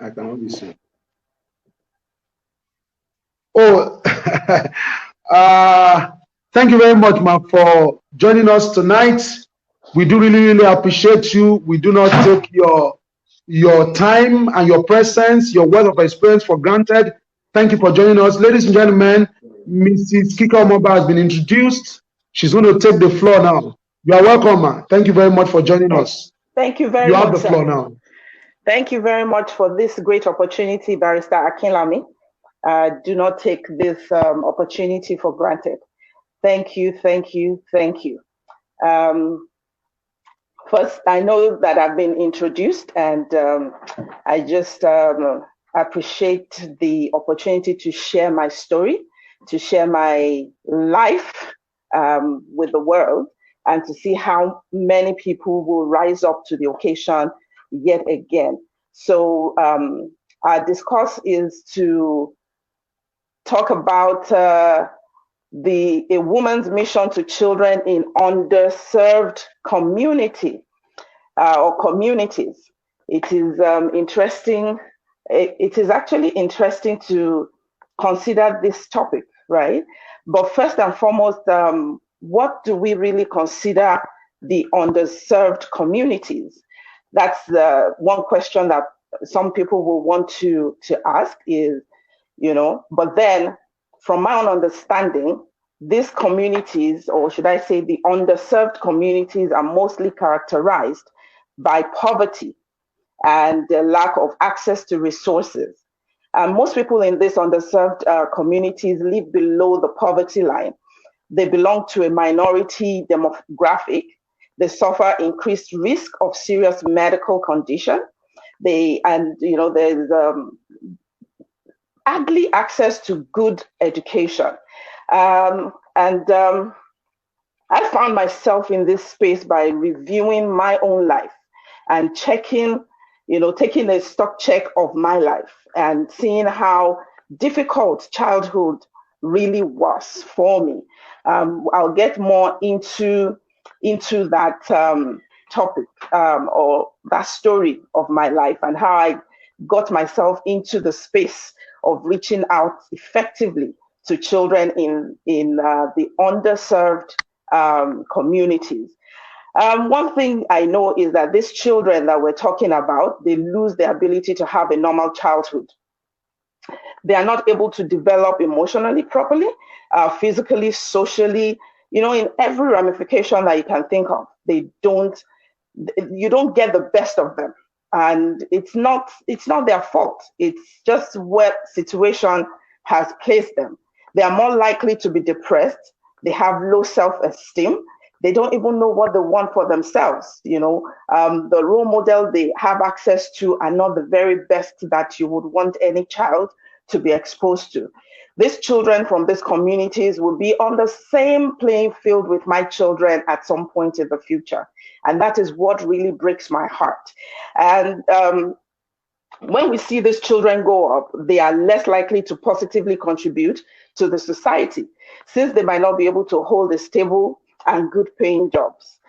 I cannot be seen. Oh, thank you very much, ma, for joining us tonight. We do really appreciate you. We do not take your time and your presence, your wealth of experience for granted. Thank you for joining us. Ladies and gentlemen, Mrs. Kika Omoba has been introduced. She's going to take the floor now. You are welcome, ma. Thank you very much for joining us. Thank you very much. You have the floor now. Thank you very much for this great opportunity, Barrister Akinlami. Do not take this opportunity for granted. Thank you. First, I know that I've been introduced, and I just appreciate the opportunity to share my story, to share my life with the world, and to see how many people will rise up to the occasion yet again. So our discourse is to talk about a woman's mission to children in underserved community or communities. It is interesting. It is actually interesting to consider this topic, right? But first and foremost, what do we really consider the underserved communities? That's the one question that some people will want to ask is, but then from my own understanding, these communities, or should I say the underserved communities, are mostly characterized by poverty and the lack of access to resources. Most people in these underserved communities live below the poverty line. They belong to a minority demographic. They suffer increased risk of serious medical condition. There's hardly access to good education. I found myself in this space by reviewing my own life and taking a stock check of my life and seeing how difficult childhood really was for me. I'll get more into that topic or that story of my life and how I got myself into the space of reaching out effectively to children in the underserved communities. One thing I know is that these children that we're talking about, they lose their ability to have a normal childhood. They are not able to develop emotionally properly, physically, socially, in every ramification that you can think of. You don't get the best of them. And it's not their fault. It's just what situation has placed them. They are more likely to be depressed. They have low self-esteem. They don't even know what they want for themselves. The role model they have access to are not the very best that you would want any child to be exposed to. These children from these communities will be on the same playing field with my children at some point in the future. And that is what really breaks my heart. And when we see these children go up, they are less likely to positively contribute to the society, since they might not be able to hold a stable and good paying jobs.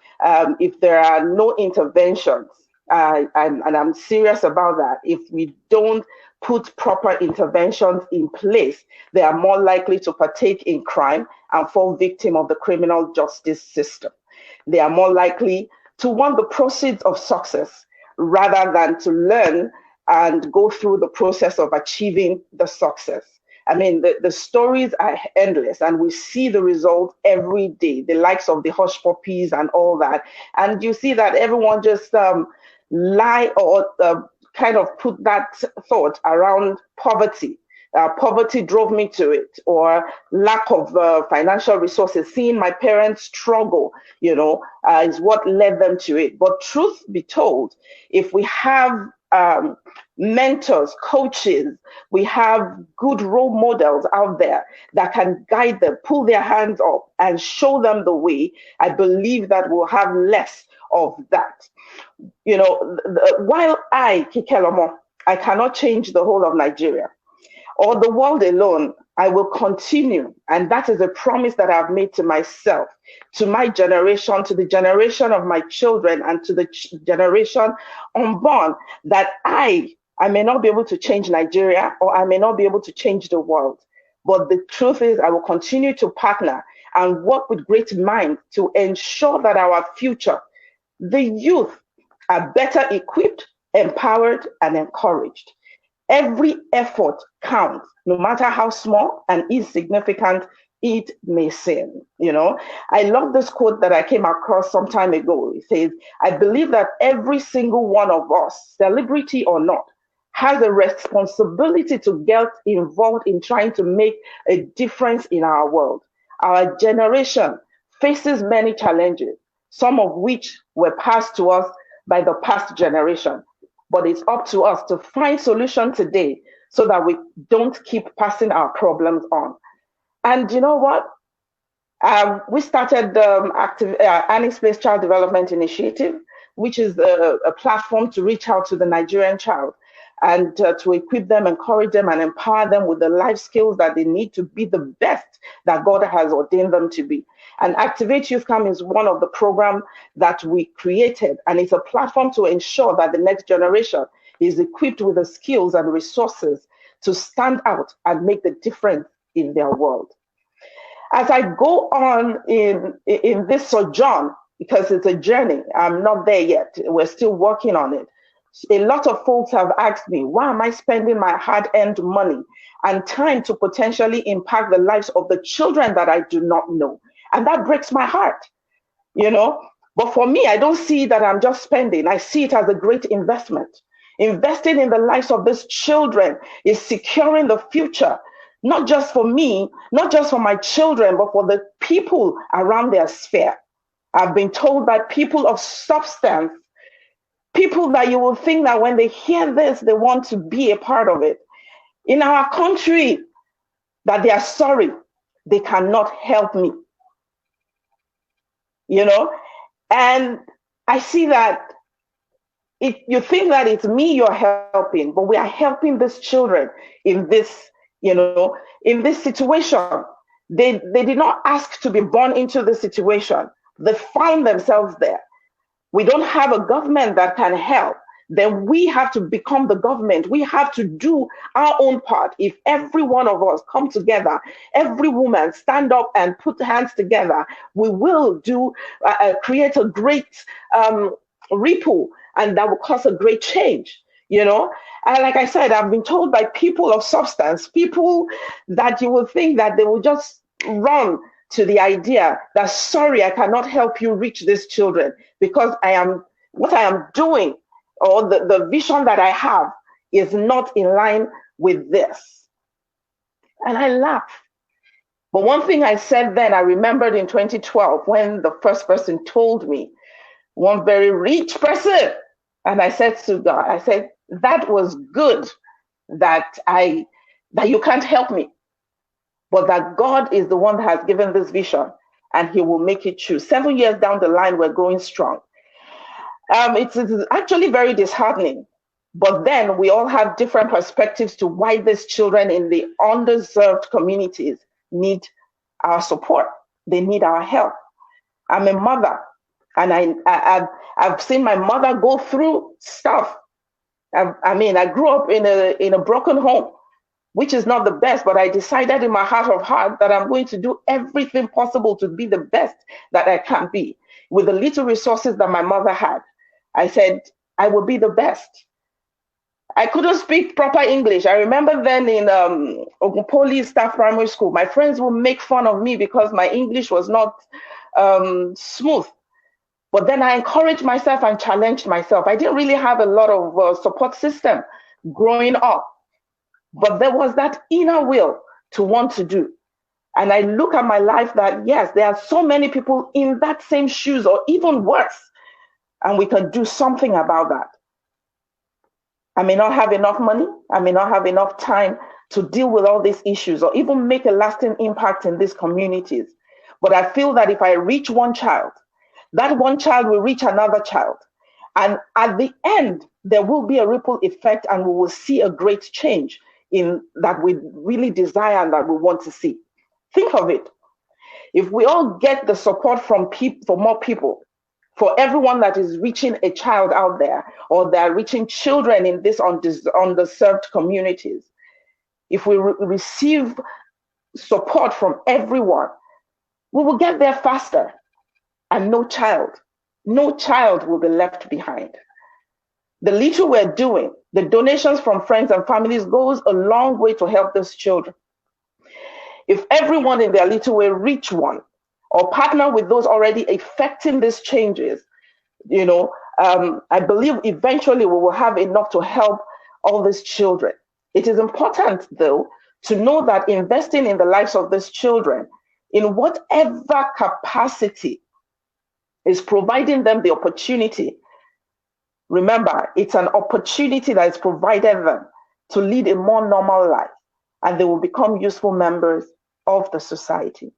If there are no interventions, and I'm serious about that, if we don't put proper interventions in place, they are more likely to partake in crime and fall victim of the criminal justice system. They are more likely to want the proceeds of success rather than to learn and go through the process of achieving the success. I mean, the stories are endless, and we see the result every day, the likes of the hush puppies and all that. And you see that everyone just lie or kind of put that thought around poverty. Poverty drove me to it, or lack of financial resources, seeing my parents struggle, is what led them to it. But truth be told, if we have mentors, coaches. We have good role models out there that can guide them, pull their hands up and show them the way. I believe that we'll have less of that. You know, while I, Kikelomo, I cannot change the whole of Nigeria or the world alone, I will continue. And that is a promise that I've made to myself, to my generation, to the generation of my children, and to the generation unborn, that I may not be able to change Nigeria, or I may not be able to change the world. But the truth is, I will continue to partner and work with great mind to ensure that our future, the youth, are better equipped, empowered, and encouraged. Every effort counts, no matter how small and insignificant it may seem. You know, I love this quote that I came across some time ago. It says, I believe that every single one of us, celebrity or not, has a responsibility to get involved in trying to make a difference in our world. Our generation faces many challenges, some of which were passed to us by the past generation. But it's up to us to find solutions today so that we don't keep passing our problems on. And you know what? We started Annie's Place Child Development Initiative, which is a platform to reach out to the Nigerian child and to equip them, encourage them, and empower them with the life skills that they need to be the best that God has ordained them to be. And Activate Youth Camp is one of the programs that we created, and it's a platform to ensure that the next generation is equipped with the skills and resources to stand out and make the difference in their world. As I go on in this sojourn, because it's a journey, I'm not there yet, we're still working on it. A lot of folks have asked me, why am I spending my hard-earned money and time to potentially impact the lives of the children that I do not know? And that breaks my heart, you know. But for me, I don't see that I'm just spending. I see it as a great investment. Investing in the lives of these children is securing the future, not just for me, not just for my children, but for the people around their sphere. I've been told that people of substance, people that you will think that when they hear this, they want to be a part of it. In our country, that they are sorry, they cannot help me. You know, and I see that you think that it's me you're helping, but we are helping these children in this, you know, in this situation. They did not ask to be born into this situation. They found themselves there. We don't have a government that can help. Then we have to become the government. We have to do our own part. If every one of us come together, every woman stand up and put hands together, we will create a great ripple, and that will cause a great change, you know. And like I said, I've been told by people of substance, people that you will think that they will just run to the idea that, sorry, I cannot help you reach these children because what I am doing, or the vision that I have, is not in line with this. And I laugh. But one thing I said then, I remembered in 2012 when the first person told me, one very rich person, and I said to God, I said, that was good that you can't help me, but that God is the one that has given this vision and he will make it true. 7 years down the line, we're going strong. It's actually very disheartening, but then we all have different perspectives to why these children in the underserved communities need our support. They need our help. I'm a mother, and I've seen my mother go through stuff. I grew up in a broken home, which is not the best, but I decided in my heart of hearts that I'm going to do everything possible to be the best that I can be. With the little resources that my mother had, I said, I will be the best. I couldn't speak proper English. I remember then in Ogunpoli Staff Primary School, my friends would make fun of me because my English was not smooth. But then I encouraged myself and challenged myself. I didn't really have a lot of support system growing up, but there was that inner will to want to do. And I look at my life that, yes, there are so many people in that same shoes or even worse, and we can do something about that. I may not have enough money. I may not have enough time to deal with all these issues or even make a lasting impact in these communities. But I feel that if I reach one child, that one child will reach another child. And at the end, there will be a ripple effect and we will see a great change in that we really desire and that we want to see. Think of it. If we all get the support from more people, for everyone that is reaching a child out there, or they're reaching children in these underserved communities, if we receive support from everyone, we will get there faster, and no child will be left behind. The little we're doing, the donations from friends and families goes a long way to help those children. If everyone in their little way reach one or partner with those already effecting these changes, I believe eventually we will have enough to help all these children. It is important, though, to know that investing in the lives of these children in whatever capacity is providing them the opportunity. Remember, it's an opportunity that is provided them to lead a more normal life, and they will become useful members of the society.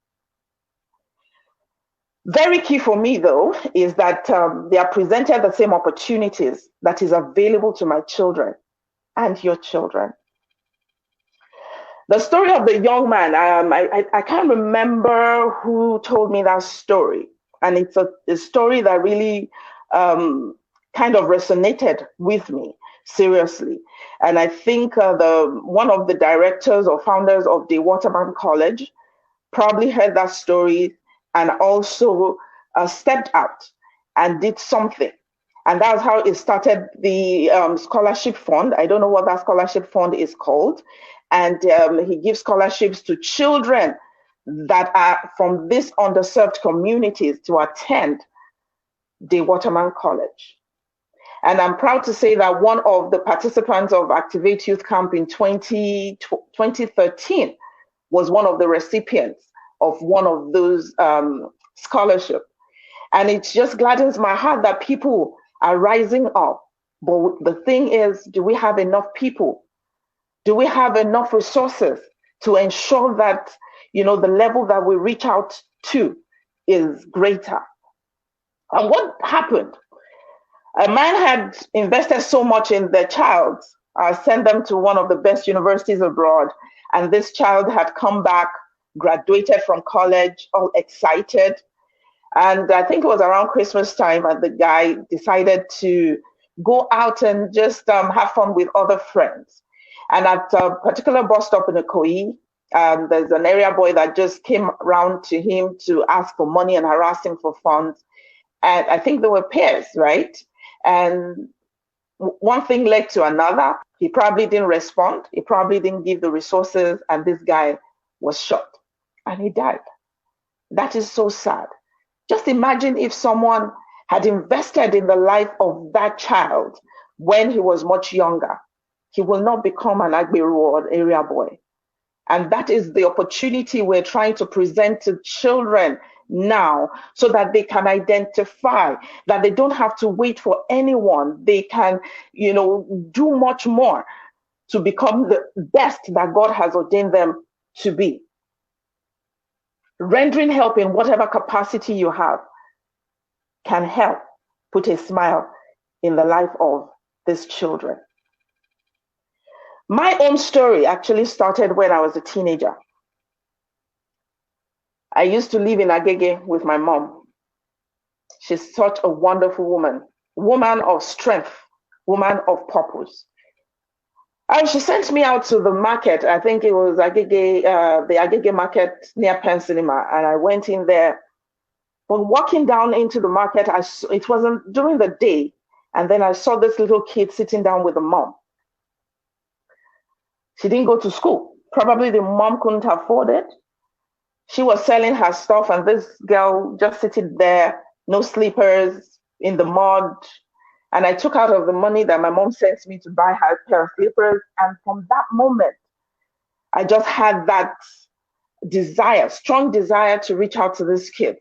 Very key for me, though, is that they are presented the same opportunities that is available to my children and your children. The story of the young man, I can't remember who told me that story. And it's a story that really kind of resonated with me, seriously. And I think one of the directors or founders of the Waterman College probably heard that story and also stepped out and did something. And that's how it started the scholarship fund. I don't know what that scholarship fund is called. And he gives scholarships to children that are from these underserved communities to attend the Waterman College. And I'm proud to say that one of the participants of Activate Youth Camp in 2013 was one of the recipients of one of those scholarships. And it just gladdens my heart that people are rising up. But the thing is, do we have enough people? Do we have enough resources to ensure that, the level that we reach out to is greater? And what happened? A man had invested so much in their child, sent them to one of the best universities abroad, and this child had come back, graduated from college, all excited. And I think it was around Christmas time, and the guy decided to go out and just have fun with other friends. And at a particular bus stop in Ikoyi, there's an area boy that just came around to him to ask for money and harass him for funds. And I think they were peers, right? And one thing led to another. He probably didn't respond. He probably didn't give the resources, and this guy was shot and he died. That is so sad. Just imagine if someone had invested in the life of that child when he was much younger. He will not become an Agberu or area boy. And that is the opportunity we're trying to present to children now, so that they can identify that they don't have to wait for anyone. They can, do much more to become the best that God has ordained them to be. Rendering help in whatever capacity you have can help put a smile in the life of these children. My own story actually started when I was a teenager. I used to live in Agege with my mom. She's such a wonderful woman of strength, woman of purpose. And she sent me out to the market. I think it was Agege, the Agege market near Penn Cinema, and I went in there. But walking down into the market, it wasn't during the day, and then I saw this little kid sitting down with a mom. She didn't go to school. Probably the mom couldn't afford it. She was selling her stuff, and this girl just sitting there, no slippers, in the mud. And I took out of the money that my mom sent me to buy her a pair of slippers. And from that moment, I just had that desire, strong desire to reach out to these kids.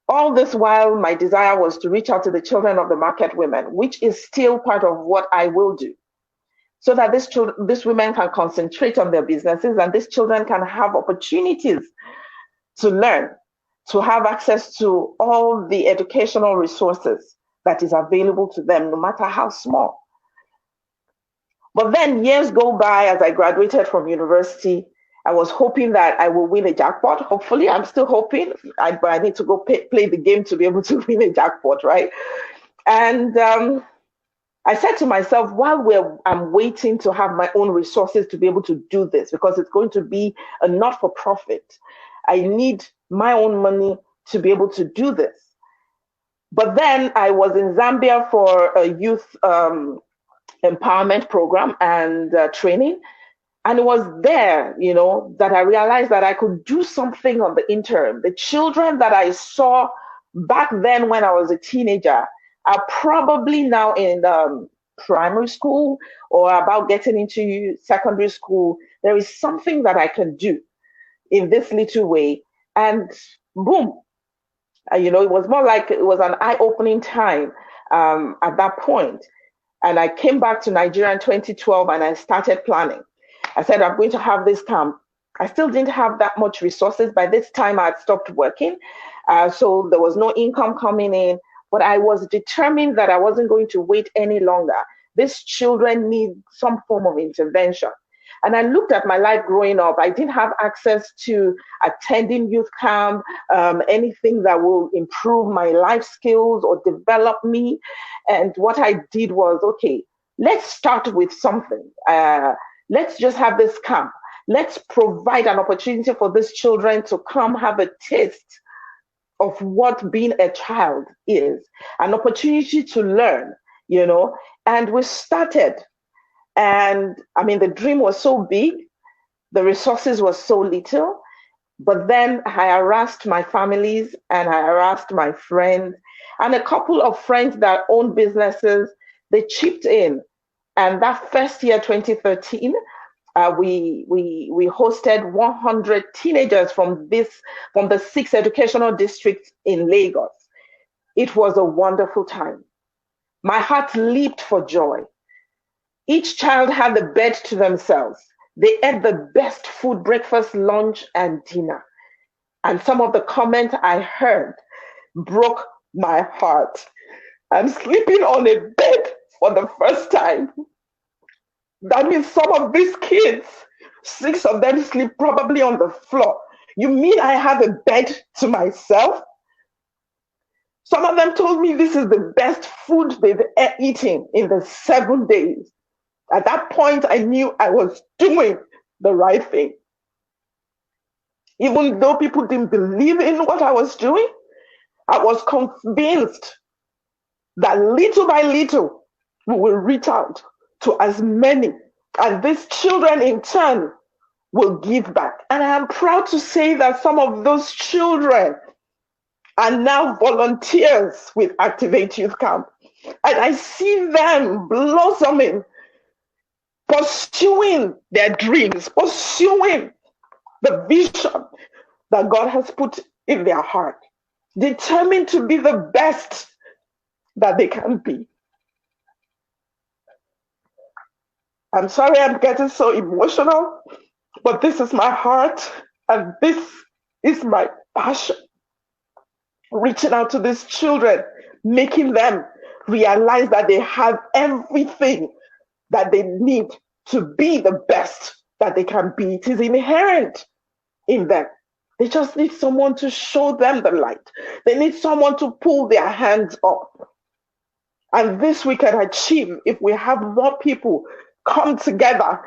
All this while, my desire was to reach out to the children of the market women, which is still part of what I will do. so that these women can concentrate on their businesses, and these children can have opportunities to learn, to have access to all the educational resources that is available to them, no matter how small. But then years go by. As I graduated from university, I was hoping that I will win a jackpot. Hopefully, I'm still hoping, but I need to go play the game to be able to win a jackpot, right? And I said to myself, while I'm waiting to have my own resources to be able to do this, because it's going to be a not-for-profit, I need my own money to be able to do this. But then I was in Zambia for a youth empowerment program and training. And it was there, that I realized that I could do something on the interim. The children that I saw back then when I was a teenager are probably now in primary school or about getting into secondary school. There is something that I can do in this little way. And boom, it was more like it was an eye-opening time at that point. And I came back to Nigeria in 2012 and I started planning. I said, I'm going to have this camp. I still didn't have that much resources. By this time, I had stopped working. So there was no income coming in. But I was determined that I wasn't going to wait any longer. These children need some form of intervention. And I looked at my life growing up. I didn't have access to attending youth camp, anything that will improve my life skills or develop me. And what I did was, okay, let's start with something. Let's just have this camp. Let's provide an opportunity for these children to come have a taste of what being a child is, an opportunity to learn, and we started. And the dream was so big, the resources were so little, but then I harassed my families and I harassed my friends and a couple of friends that own businesses. They chipped in. And that first year, 2013, we hosted 100 teenagers from the 6 educational districts in Lagos. It was a wonderful time. My heart leaped for joy. Each child had the bed to themselves. They ate the best food, breakfast, lunch, and dinner. And some of the comments I heard broke my heart. I'm sleeping on a bed for the first time. That means some of these kids, 6 of them sleep probably on the floor. You mean I have a bed to myself? Some of them told me this is the best food they've eaten in the 7 days. At that point, I knew I was doing the right thing. Even though people didn't believe in what I was doing, I was convinced that little by little, we will reach out to as many, and these children in turn will give back. And I am proud to say that some of those children are now volunteers with Activate Youth Camp. And I see them blossoming, pursuing their dreams, pursuing the vision that God has put in their heart, determined to be the best that they can be. I'm sorry I'm getting so emotional, but this is my heart and this is my passion. Reaching out to these children, making them realize that they have everything that they need to be the best that they can be. It is inherent in them. They just need someone to show them the light. They need someone to pull their hands up. And this we can achieve if we have more people come together,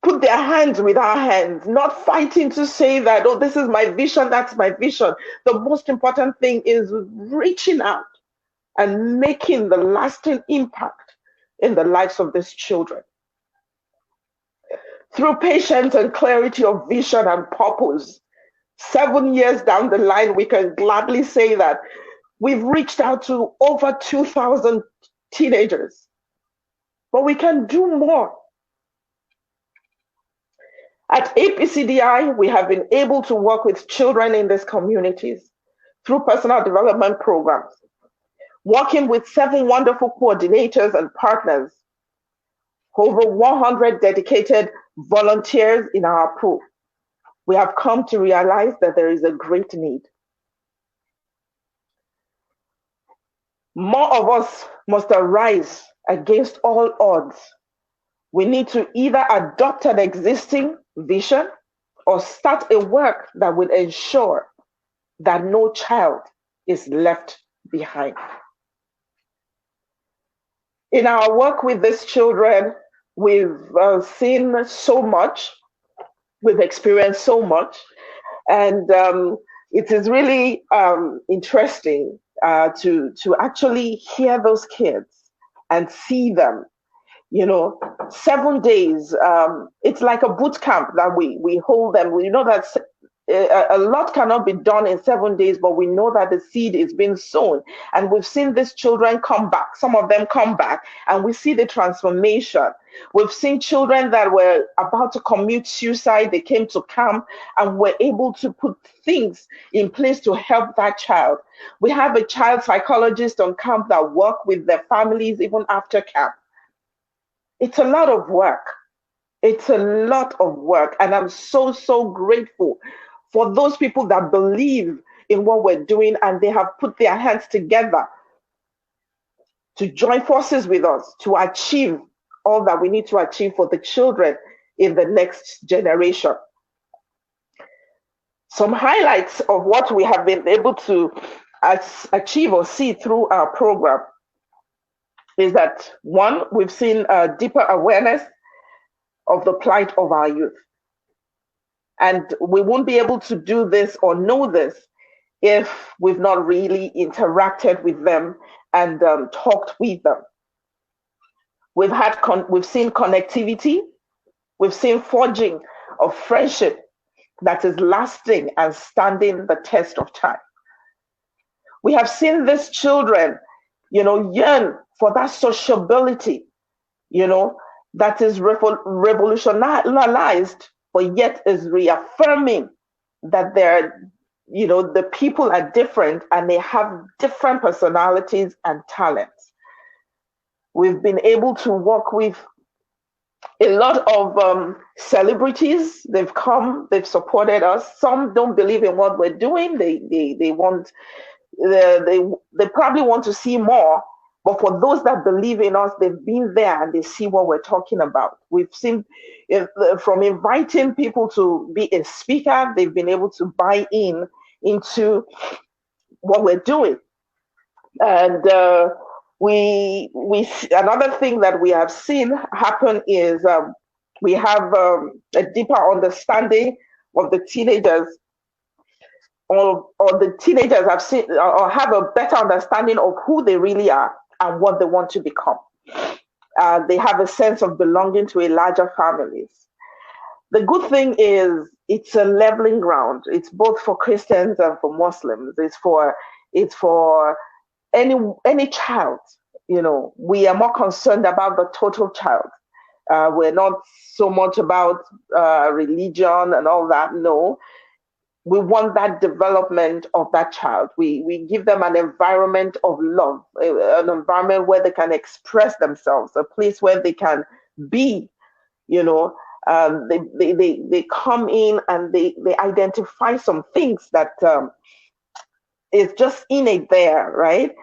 put their hands with our hands, not fighting to say that, oh, this is my vision, that's my vision. The most important thing is reaching out and making the lasting impact in the lives of these children. Through patience and clarity of vision and purpose, 7 years down the line, we can gladly say that we've reached out to over 2,000 teenagers. But we can do more. At APCDI, we have been able to work with children in these communities through personal development programs, working with 7 wonderful coordinators and partners over 100 dedicated volunteers in our pool. We have come to realize that there is a great need. More of us must arise against all odds. We need to either adopt an existing vision or start a work that will ensure that no child is left behind. In our work with these children, we've seen so much, we've experienced so much, and it is really interesting to actually hear those kids and see them. 7 days. It's like a boot camp that we hold them. We know that a lot cannot be done in 7 days, but we know that the seed is being sown. And we've seen these children come back. Some of them come back, and we see the transformation. We've seen children that were about to commit suicide. They came to camp and were able to put things in place to help that child. We have a child psychologist on camp that work with their families even after camp. It's a lot of work. It's a lot of work. And I'm so, so grateful for those people that believe in what we're doing and they have put their hands together to join forces with us to achieve all that we need to achieve for the children in the next generation. Some highlights of what we have been able to achieve or see through our program is that, one, we've seen a deeper awareness of the plight of our youth. And we won't be able to do this or know this if we've not really interacted with them and talked with them. We've seen connectivity, we've seen forging of friendship that is lasting and standing the test of time. We have seen these children, yearn for that sociability, that is revolutionized, but yet is reaffirming that the people are different and they have different personalities and talents. We've been able to work with a lot of celebrities. They've come, they've supported us. Some don't believe in what we're doing. They probably want to see more. But for those that believe in us, they've been there and they see what we're talking about. We've seen from inviting people to be a speaker, they've been able to buy into what we're doing. And another thing that we have seen happen is we have a deeper understanding of the teenagers, or the teenagers have seen or have a better understanding of who they really are and what they want to become. They have a sense of belonging to a larger families. The good thing is it's a leveling ground. It's both for Christians and for Muslims. It's for any child. We are more concerned about the total child. We're not so much about religion and all that. No. We want that development of that child. We give them an environment of love, an environment where they can express themselves, a place where they can be. They come in and they identify some things that is just innate there, right?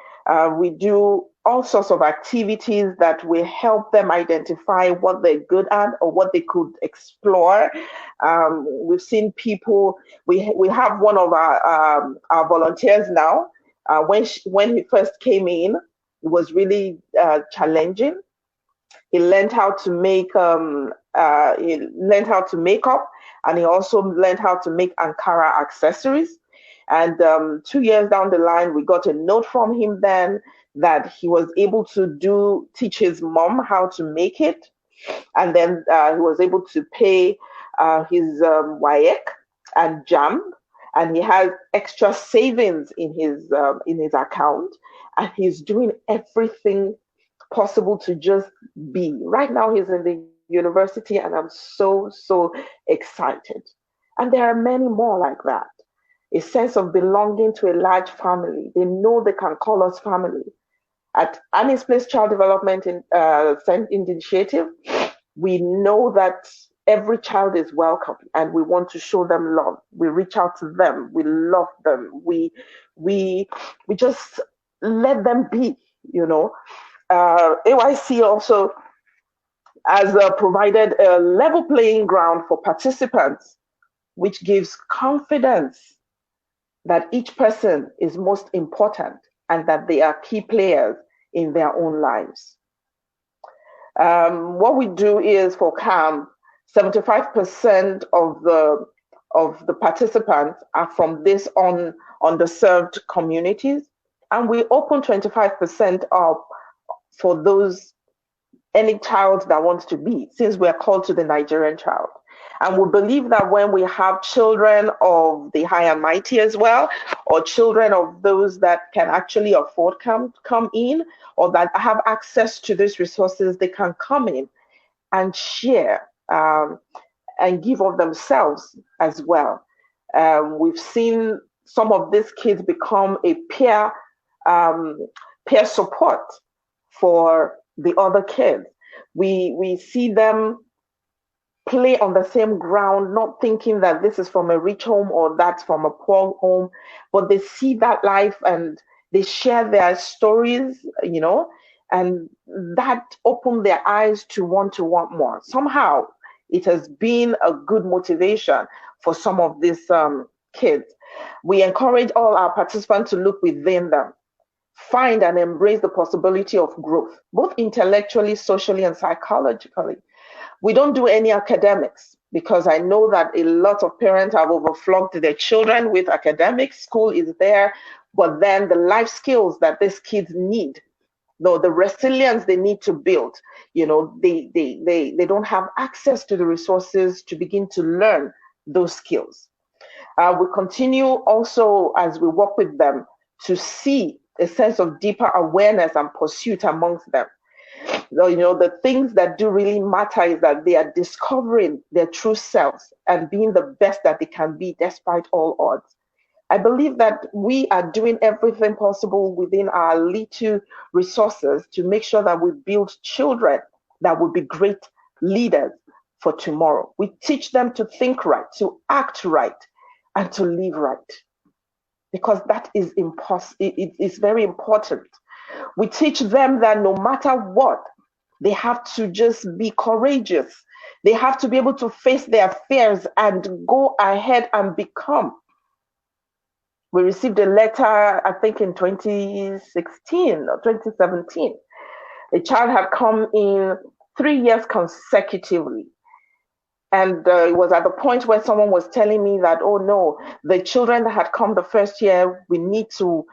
We do all sorts of activities that will help them identify what they're good at or what they could explore. We've seen people, we have one of our volunteers now. When he first came in, it was really challenging. He learned how to make up, and he also learned how to make Ankara accessories. And 2 years down the line, we got a note from him then that he was able to teach his mom how to make it. And then he was able to pay his WAEC and JAM. And he has extra savings in his account. And he's doing everything possible to just be. Right now, he's in the university, and I'm so, so excited. And there are many more like that. A sense of belonging to a large family. They know they can call us family. At Annie's Place Child Development Initiative, we know that every child is welcome and we want to show them love. We reach out to them, we love them, we just let them be, you know. AYC also has provided a level playing ground for participants, which gives confidence that each person is most important and that they are key players in their own lives. What we do is for CAM, 75% of the participants are from this underserved communities, and we open 25% up for those any child that wants to be, since we are called to the Nigerian child. And we believe that when we have children of the high and mighty as well, or children of those that can actually afford come in, or that have access to these resources, they can come in and share and give of themselves as well. We've seen some of these kids become a peer support for the other kids. We see them play on the same ground, not thinking that this is from a rich home or that's from a poor home, but they see that life and they share their stories, you know, and that opened their eyes to want more. Somehow it has been a good motivation for some of these kids. We encourage all our participants to look within them, find and embrace the possibility of growth, both intellectually, socially, and psychologically. We don't do any academics because I know that a lot of parents have overflogged their children with academics. School is there, but then the life skills that these kids need, though the resilience they need to build, you know, they don't have access to the resources to begin to learn those skills. We continue also as we work with them to see a sense of deeper awareness and pursuit amongst them. You know, the things that do really matter is that they are discovering their true selves and being the best that they can be despite all odds. I believe that we are doing everything possible within our little resources to make sure that we build children that will be great leaders for tomorrow. We teach them to think right, to act right, and to live right, because that is it is very important. We teach them that no matter what, they have to just be courageous. They have to be able to face their fears and go ahead and become. We received a letter, I think in 2016 or 2017. A child had come in 3 years consecutively. And it was at the point where someone was telling me that, oh no, the children that had come the first year, we need to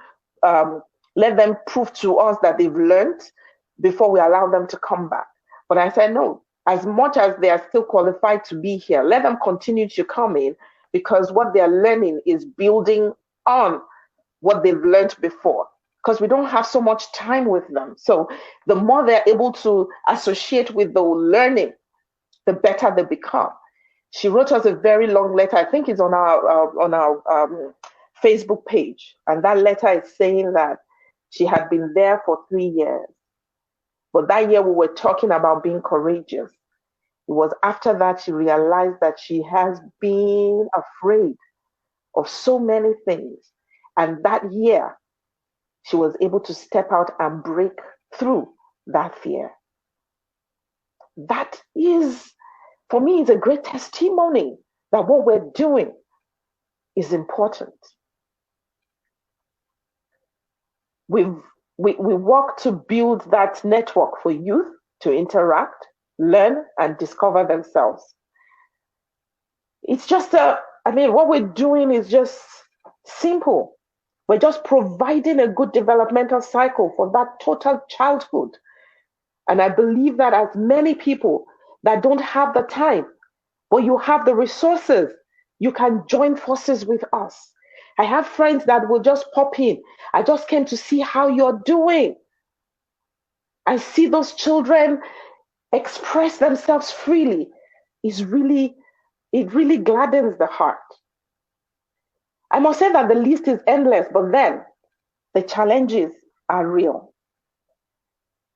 let them prove to us that they've learned before we allow them to come back. But I said, no, as much as they are still qualified to be here, let them continue to come in, because what they're learning is building on what they've learned before, because we don't have so much time with them. So the more they're able to associate with the learning, the better they become. She wrote us a very long letter. I think it's on our Facebook page. And that letter is saying that she had been there for 3 years. But that year we were talking about being courageous. It was after that she realized that she has been afraid of so many things. And that year she was able to step out and break through that fear. That is, for me, it's a great testimony that what we're doing is important. We work to build that network for youth to interact, learn, and discover themselves. It's just what we're doing is just simple. We're just providing a good developmental cycle for that total childhood. And I believe that as many people that don't have the time, but you have the resources, you can join forces with us. I have friends that will just pop in. I just came to see how you're doing. I see those children express themselves freely. It really gladdens the heart. I must say that the list is endless, but then the challenges are real.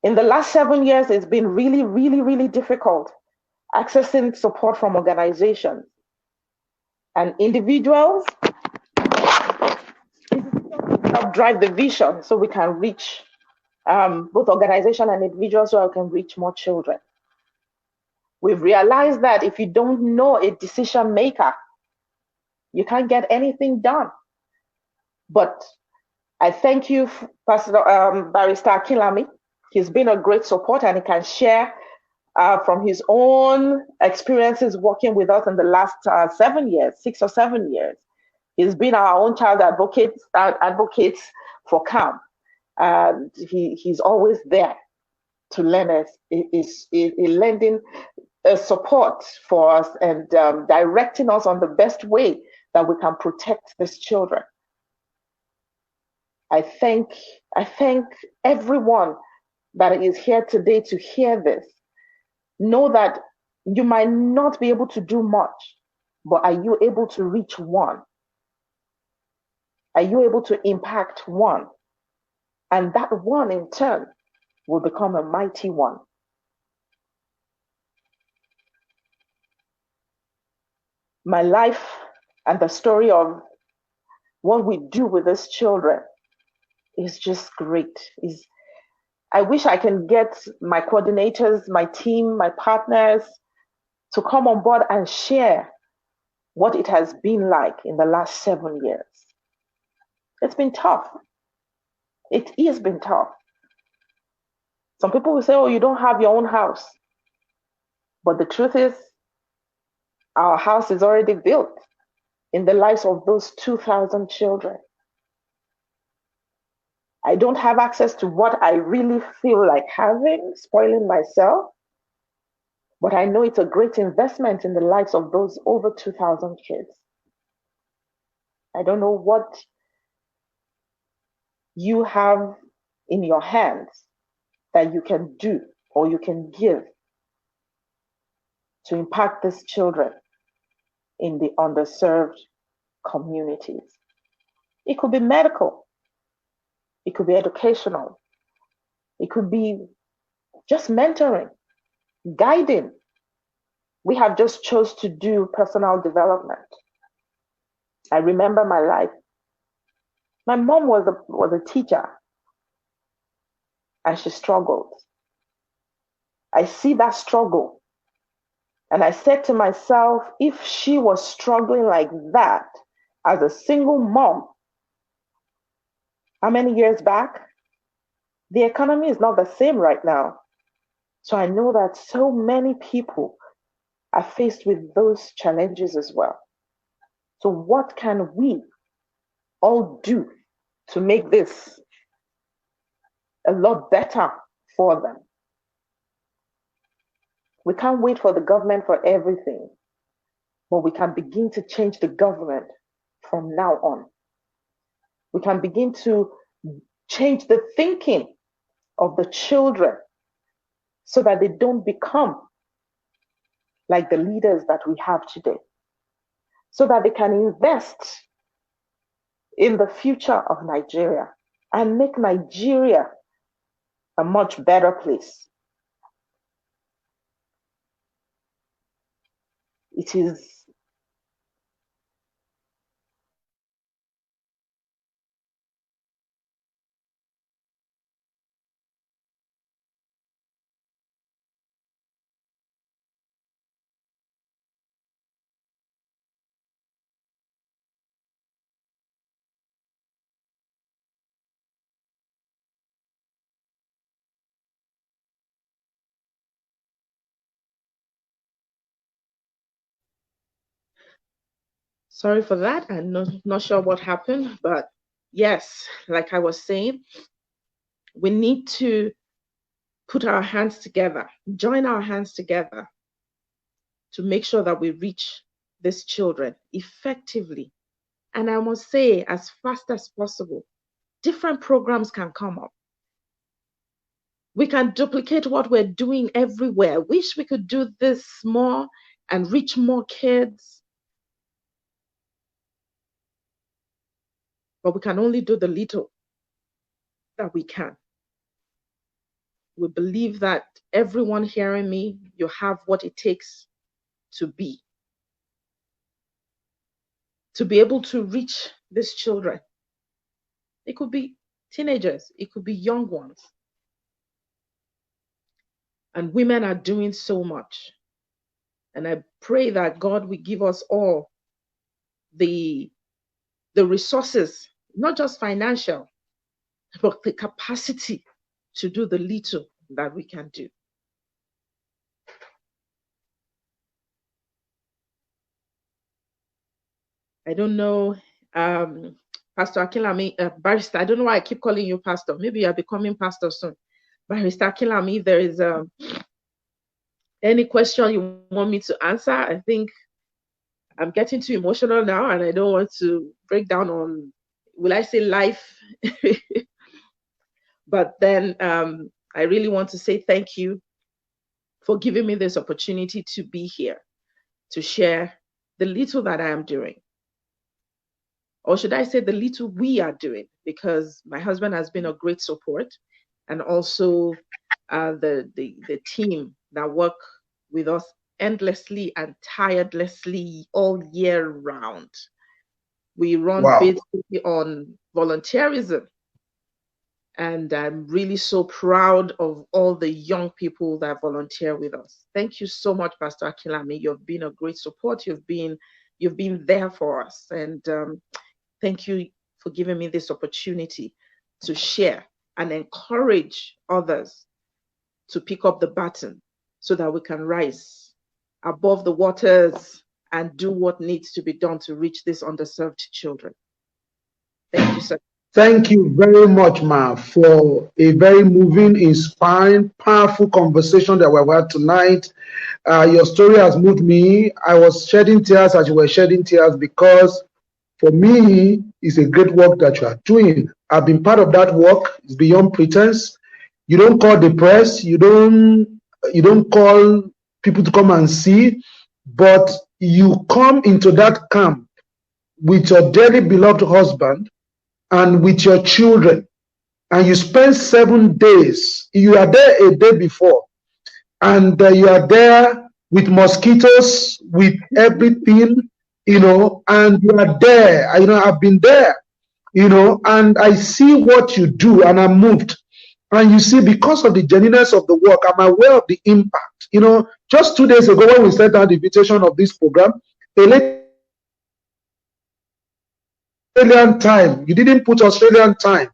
In the last 7 years, it's been really, really, really difficult. accessing support from organizations and individuals. Help drive the vision so we can reach both organization and individuals, so we can reach more children. We've realized that if you don't know a decision maker, you can't get anything done. But I thank you, Barrister Akinlami. He's been a great support, and he can share from his own experiences working with us in the last 7 years, 6 or 7 years. He's been our own child advocate for CAM. And he's always there to lend us, is lending support for us and directing us on the best way that we can protect these children. I thank everyone that is here today to hear this. Know that you might not be able to do much, but are you able to reach one? Are you able to impact one? And that one in turn will become a mighty one. My life and the story of what we do with these children is just great. I wish I can get my coordinators, my team, my partners to come on board and share what it has been like in the last 7 years. It's been tough. It has been tough. Some people will say, oh, you don't have your own house. But the truth is, our house is already built in the lives of those 2,000 children. I don't have access to what I really feel like having, spoiling myself, but I know it's a great investment in the lives of those over 2,000 kids. I don't know what you have in your hands that you can do or you can give to impact these children in the underserved communities. It could be medical, it could be educational, it could be just mentoring, guiding. We have just chose to do personal development. I remember my life. My mom was a teacher, and she struggled. I see that struggle, and I said to myself, if she was struggling like that as a single mom, how many years back? The economy is not the same right now. So I know that so many people are faced with those challenges as well. So what can we all do to make this a lot better for them? We can't wait for the government for everything, but we can begin to change the government from now on. We can begin to change the thinking of the children so that they don't become like the leaders that we have today, so that they can invest in the future of Nigeria and make Nigeria a much better place. It is sorry for that. I'm not sure what happened, but yes, like I was saying, we need to put our hands together, join our hands together to make sure that we reach these children effectively. And I must say, as fast as possible, different programs can come up. We can duplicate what we're doing everywhere. Wish we could do this more and reach more kids. But we can only do the little that we can. we believe that everyone hearing me, you have what it takes to be able to reach these children. It could be teenagers, it could be young ones. And women are doing so much. And I pray that God will give us all the resources, not just financial, but the capacity to do the little that we can do. I don't know, Pastor Akinlami, Barrister, I don't know why I keep calling you Pastor. Maybe you're becoming Pastor soon. Barrister Akinlami, there is any question you want me to answer? I think I'm getting too emotional now, and I don't want to break down on, will I say life? But then I really want to say thank you for giving me this opportunity to be here, to share the little that I am doing. Or should I say the little we are doing, because my husband has been a great support, and also the team that work with us endlessly and tirelessly all year round. We run basically on volunteerism, and I'm really so proud of all the young people that volunteer with us. Thank you so much, Pastor Akinlami. You've been a great support. You've been there for us, and thank you for giving me this opportunity to share and encourage others to pick up the baton so that we can rise above the waters and do what needs to be done to reach these underserved children. Thank you, sir. Thank you very much, Ma, for a very moving, inspiring, powerful conversation that we've had tonight. Your story has moved me. I was shedding tears as you were shedding tears, because for me, it's a great work that you are doing. I've been part of that work. It's beyond pretense. You don't call the press. You don't call people to come and see, but you come into that camp with your dearly beloved husband and with your children, and you spend 7 days. You are there a day before, and you are there with mosquitoes, with everything, and you are there. I've been there, and I see what you do, and I'm moved. And you see, because of the genuineness of the work, I'm aware of the impact. Just 2 days ago, when we sent out the invitation of this program, a lady, Australian time, you didn't put Australian time.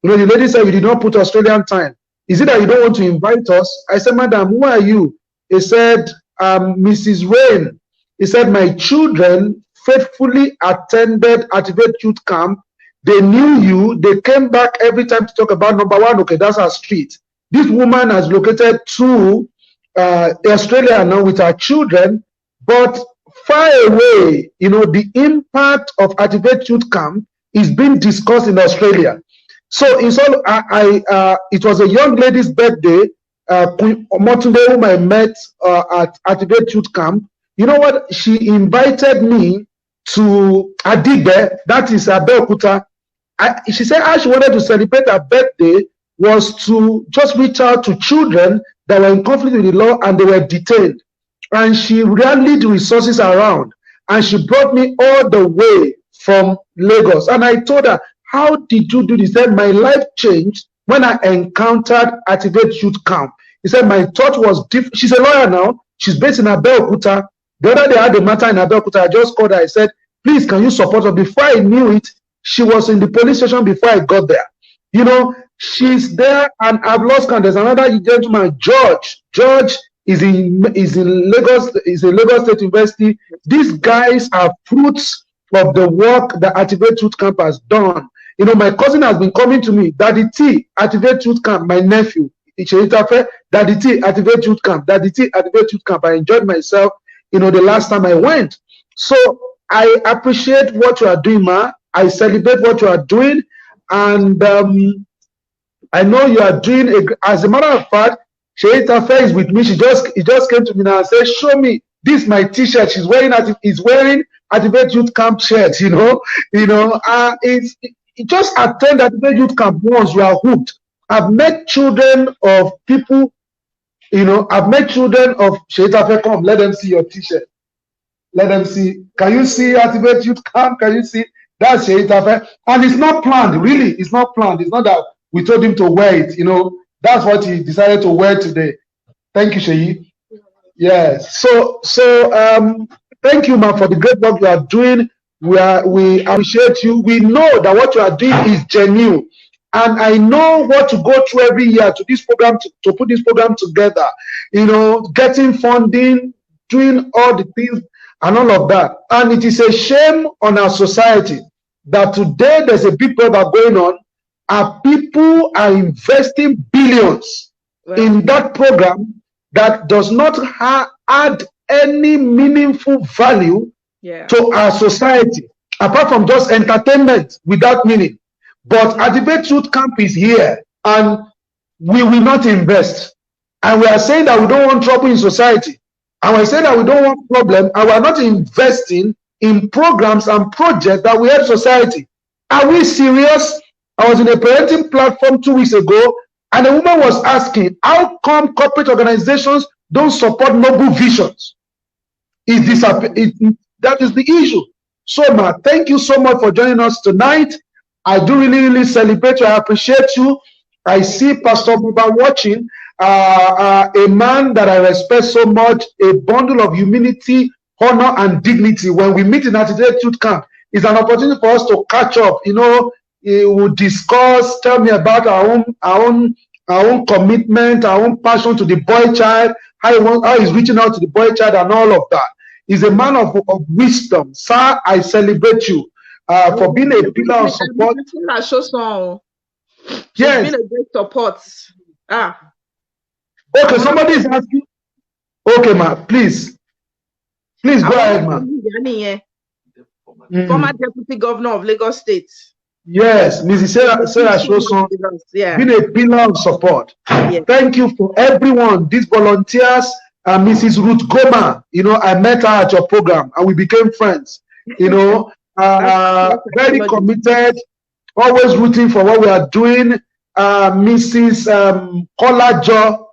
The lady said, you did not put Australian time. Is it that you don't want to invite us? I said, Madam, who are you? He said, Mrs. Rain. He said, my children faithfully attended Activate Youth Camp. They knew you. They came back every time to talk about number one. Okay, that's our street. This woman has located to Australia now with her children, but far away, the impact of Activate Youth Camp is being discussed in Australia. So it was a young lady's birthday, Queen Motunde, whom I met at Activate Youth Camp. You know what? She invited me to Adigbe, that is Abeokuta. She said how she wanted to celebrate her birthday was to just reach out to children that were in conflict with the law and they were detained. And she rallied resources around, and she brought me all the way from Lagos. And I told her, how did you do this? She said, my life changed when I encountered Activate Youth Camp. He said, my thought was different. She's a lawyer now. She's based in Abeokuta. The other day I had a matter in Abeokuta. I just called her. I said, please, can you support her? Before I knew it, she was in the police station before I got there. She's there, and I've lost count. There's another gentleman, George. George is in Lagos, is a Lagos State University. These guys are fruits of the work that Activate Youth Camp has done. My cousin has been coming to me, Daddy T, Activate Youth Camp, my nephew, Daddy T, Activate Youth Camp, Daddy T, Activate Youth Camp. I enjoyed myself, the last time I went. So I appreciate what you are doing, Ma. I celebrate what you are doing, and I know you are doing as a matter of fact, Sheita Fair is with me. He just came to me now and said, show me this my t-shirt. She's wearing Activate Youth Camp shirt, just attend Activate Youth Camp once, you are hooked. I've met children of people, you know, I've met children of Sheitafe, come, let them see your t-shirt. Let them see. Can you see Activate Youth Camp? Can you see? That's Sheitafe. And it's not planned, really. It's not planned. It's not that we told him to wear it, you know. That's what he decided to wear today. Thank you, Sheyi. Yes. So thank you, man, for the great work you are doing. We appreciate you. We know that what you are doing is genuine. And I know what to go through every year to this program, to put this program together, you know, getting funding, doing all the things and all of that. And it is a shame on our society that today there's a big program going on and people are investing billions in that program that does not add any meaningful value to our society, apart from just entertainment without meaning. But Activate Youth Camp is here, and we will not invest. And we are saying that we don't want trouble in society. And we're saying that we don't want problem, and we are not investing in programs and projects that will help society. Are we serious? I was in a parenting platform 2 weeks ago, and a woman was asking, how come corporate organizations don't support noble visions? That is the issue. So, Ma, thank you so much for joining us tonight. I do really celebrate you. I appreciate you. I see Pastor Buba watching, a man that I respect so much, a bundle of humility, honor, and dignity. When we meet in Activate Youth Camp, it's an opportunity for us to catch up. You know, we will discuss, tell me about our own commitment, our own passion to the boy child, how he's reaching out to the boy child, and all of that. He's a man of wisdom. Sir, I celebrate you for being a pillar of support. Yes. Been a great support. Okay, somebody is asking. Okay, ma, please go ahead, ma. Former Deputy Governor of Lagos State. Yes, Mrs. Sarah Shoson, been a pillar of support. Yes. Thank you for everyone, these volunteers. Mrs. Ruth Goma, you know, I met her at your program and we became friends. You know, very committed, always rooting for what we are doing. Mrs. Kolajo,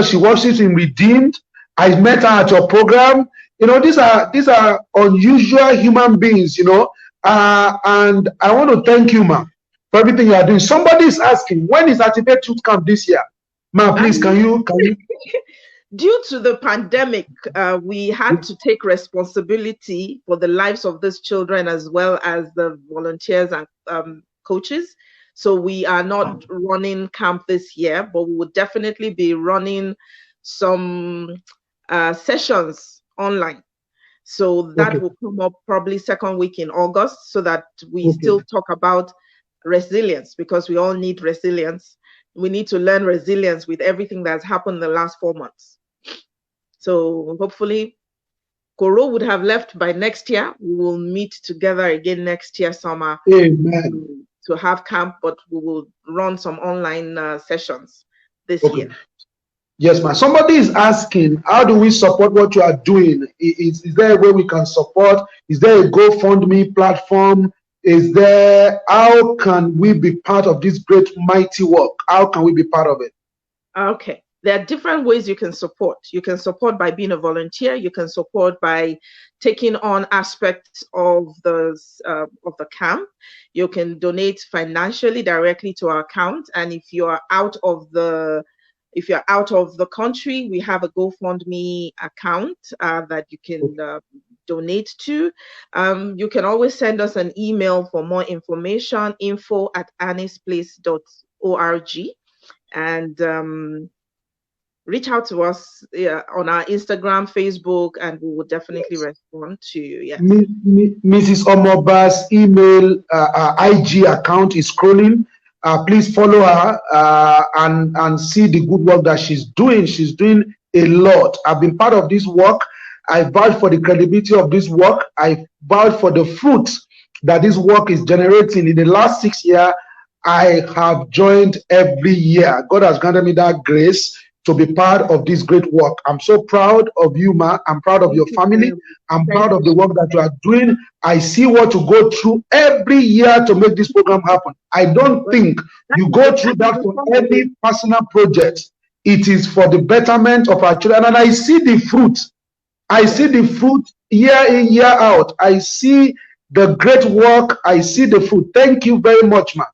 she worships in Redeemed. I met her at your program. You know, these are unusual human beings, you know. And I want to thank you, ma, for everything you are doing. Somebody is asking, when is Activate Youth Camp this year? Ma, please, can you? Due to the pandemic, we had to take responsibility for the lives of these children as well as the volunteers and coaches. So we are not running camp this year, but we will definitely be running some sessions online. So that will come up probably second week in August, so that we still talk about resilience, because we all need resilience. We need to learn resilience with everything that's happened in the last 4 months. So hopefully, Koro would have left by next year. We will meet together again next year summer. Amen. To have camp, but we will run some online sessions this year. Yes, ma'am. Somebody is asking, how do we support what you are doing? Is there a way we can support? Is there a GoFundMe platform? How can we be part of this great, mighty work? How can we be part of it? Okay. There are different ways you can support. You can support by being a volunteer. You can support by taking on aspects of the camp. You can donate financially directly to our account. And if you are out of the country, we have a GoFundMe account that you can donate to. You can always send us an email for more information, info@anisplace.org, and reach out to us on our Instagram, Facebook, and we will definitely respond to you. Yes. Mrs. Omoba's email, IG account is scrolling. Please follow her and see the good work that she's doing. She's doing a lot. I've been part of this work. I vouch for the credibility of this work. I vouch for the fruits that this work is generating. In the last 6 years, I have joined every year. God has granted me that grace to be part of this great work. I'm so proud of you, Ma. I'm proud of your family. I'm proud of the work that you are doing. I see what you go through every year to make this program happen. I don't think you go through that for any personal project. It is for the betterment of our children. And I see the fruit. I see the fruit year in, year out. I see the great work. I see the fruit. Thank you very much, Ma,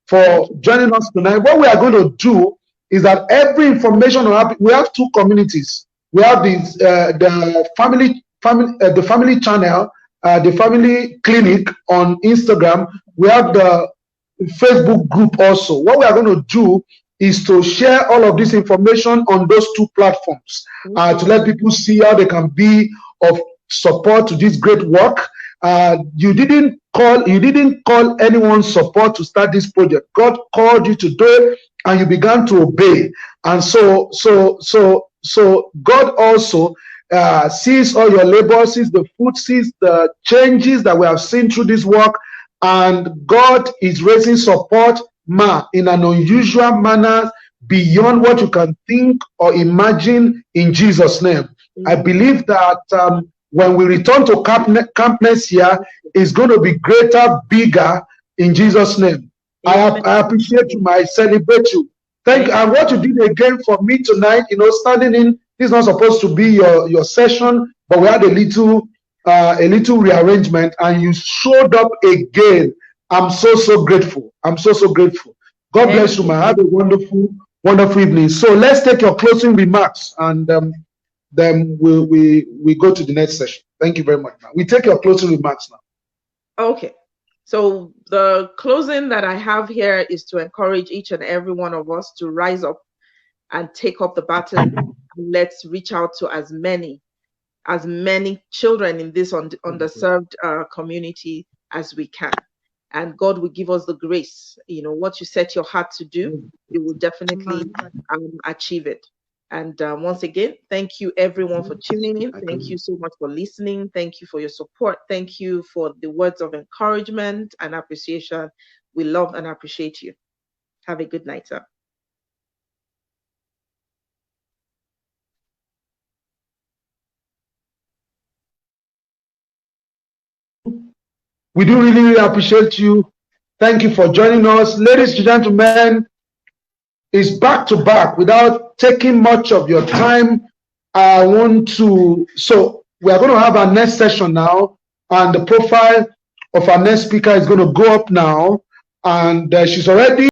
for joining us tonight. What we are going to do is that every information we have two communities. We have the family channel, the family clinic on Instagram. We have the Facebook group also. What we are going to do is to share all of this information on those two platforms to let people see how they can be of support to this great work. You didn't call anyone's support to start this project. God called you to do it, and you began to obey. And so God also sees all your labor, sees the fruit, sees the changes that we have seen through this work, and God is raising support, Ma, in an unusual manner beyond what you can think or imagine, in Jesus' name. I believe that when we return to camp next year, it's going to be greater, bigger, in Jesus' name. I appreciate you, I celebrate you. Thank you. And what you did again for me tonight, standing in, this is not supposed to be your session, but we had a little rearrangement, and you showed up again. I'm so grateful. I'm so grateful. God bless you, man. Have a wonderful evening. So let's take your closing remarks, and then we go to the next session. Thank you very much, man. We take your closing remarks now. Okay. So the closing that I have here is to encourage each and every one of us to rise up and take up the baton. Let's reach out to as many children in this underserved community as we can. And God will give us the grace. What you set your heart to do, you will definitely achieve it. And once again, thank you everyone for tuning in. Thank you so much for listening. Thank you for your support. Thank you for the words of encouragement and appreciation. We love and appreciate you. Have a good night, sir. We do really appreciate you. Thank you for joining us. Ladies and gentlemen, it's back to back. Without taking much of your time, so we are going to have our next session now, and the profile of our next speaker is going to go up now, and she's already